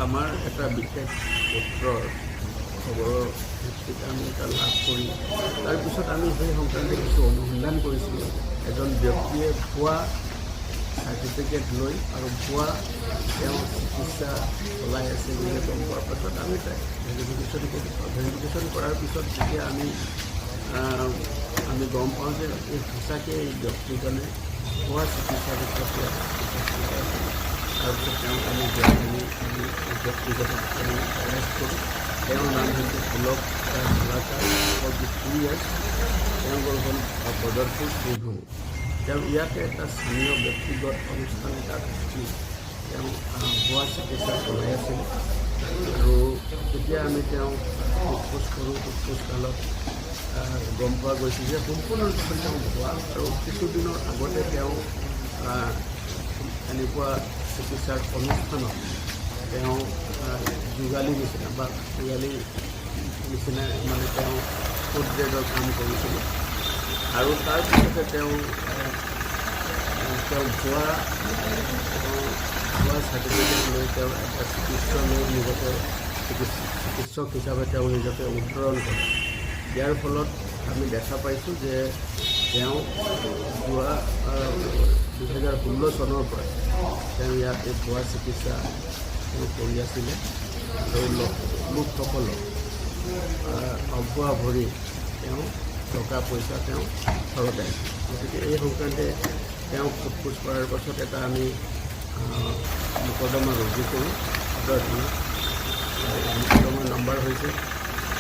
আমাৰ এটা বিশেষ পত্ৰৰ খবৰৰ ভিত্তিত আমি এটা লাভ কৰি তাৰপিছত আমি সেই সংক্ৰান্তে কিছু অনুসন্ধান কৰিছিলোঁ। এজন ব্যক্তিয়ে ভুৱা চাৰ্টিফিকেট লৈ আৰু ভুৱা তেওঁ চিকিৎসা চলাই আছে বুলি গম পোৱাৰ পাছত আমি তাক ভেৰিফিকেশ্যন কৰাৰ পিছত যেতিয়া আমি গম পাওঁ যে সঁচাকৈ এই ব্যক্তিজনে ভুৱা চিকিৎসাৰ ক্ষেত্ৰত তাৰপিছত তেওঁক আমি ব্যক্তিগত আমি এৰেষ্ট কৰোঁ। তেওঁৰ নাম হৈছে পুলক কলাকাৰ, 43 years। তেওঁলোকৰ হ'ল বদৰপুৰ শ্ৰীভূমি। তেওঁ ইয়াতে এটা স্থানীয় ব্যক্তিগত অনুষ্ঠান এটা থাকি তেওঁ ভুৱা চিকিৎসা চলাই আছিল আৰু তেতিয়া আমি তেওঁ সোধপোছ কৰোঁ। সোধপোছকালত গম পোৱা গৈছে যে সম্পূৰ্ণৰূপে তেওঁ ভুৱা আৰু কিছুদিনৰ আগতে তেওঁ এনেকুৱা চিকিৎসাৰ অনুষ্ঠানত তেওঁ যোগালী নিচিনা বা যোগালী নিচিনা মানে তেওঁ ফুড গ্ৰেডৰ কাম কৰিছিল আৰু তাৰপিছতে তেওঁ ভুৱা চাৰ্টিফিকেট লৈ তেওঁ এটা চিকিৎসক নিজকে চিকিৎসক হিচাপে তেওঁ নিজকে উদ্ধৰণ কৰে। ইয়াৰ ফলত আমি দেখা পাইছোঁ যে তেওঁ 2016 চনৰ পৰা তেওঁ ইয়াত এই ভুৱা চিকিৎসা তেওঁ কৰি আছিলে আৰু লোকসকলক অভুৱা ভৰি তেওঁ টকা পইচা তেওঁ ঘৰতে। গতিকে এই সংক্ৰান্তে তেওঁক সোধপোছ কৰাৰ পাছত এটা আমি মোকৰ্দমা ৰুজু কৰোঁ। মোকৰ্দমাৰ নম্বৰ হৈছে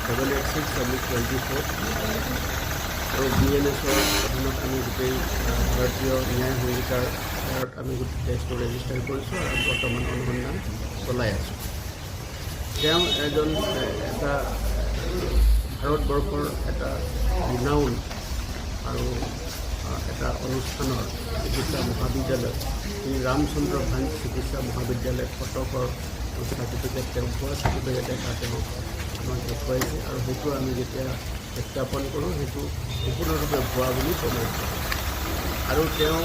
786/24 আৰু BNSৰ অধীনত আমি গোটেই ভাৰতীয় ন্যায় সংহিতাৰ আধাৰত আমি গোটেই কেছটো ৰেজিষ্টাৰ কৰিছোঁ আৰু বৰ্তমান অনুসন্ধান চলাই আছোঁ। তেওঁ এটা ভাৰতবৰ্ষৰ এটা ৰিনাউন আৰু এটা অনুষ্ঠানৰ চিকিৎসা মহাবিদ্যালয়, শ্ৰী ৰামচন্দ্ৰ ভান চিকিৎসা মহাবিদ্যালয় কটকৰ চাৰ্টিফিকেট তেওঁ ভুৱা চাৰ্টিফিকেট এটা তেওঁ আমাক দেখুৱাইছে আৰু সেইটো আমি যেতিয়া সত্যাপন কৰোঁ সেইটো সম্পূৰ্ণৰূপে ভুৱা বুলি প্ৰমাণ কৰোঁ আৰু তেওঁ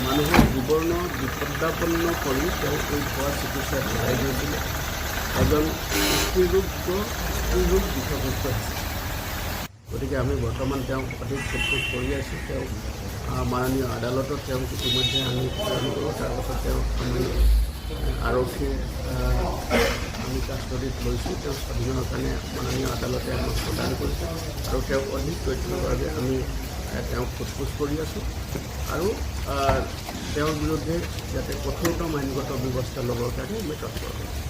মানুহৰ জীৱন বিপদাপন্ন কৰি তেওঁ এই ভুৱা চিকিৎসা চলাই গৈছিলে। এজন স্ত্ৰীৰোগ বিশেষজ্ঞ আছে। গতিকে আমি বৰ্তমান তেওঁক অধিক সোধপোছ কৰি আছোঁ। তেওঁক মাননীয় আদালতত তেওঁক ইতিমধ্যে আমি প্ৰেৰণ কৰোঁ। তাৰপাছত তেওঁক আমি আৰক্ষীৰ আমি কাষ্টডিত লৈছোঁ। তেওঁ স্বাধীনৰ কাৰণে মাননীয় আদালতে আমাক প্ৰদান কৰিছে আৰু তেওঁক অধিক তথ্যৰ বাবে আমি তেওঁক সোধপোছ কৰি আছোঁ আৰু তেওঁৰ বিৰুদ্ধে যাতে কঠোৰতম আইনগত ব্যৱস্থা ল'বৰ কাৰণে আমি তৎপৰ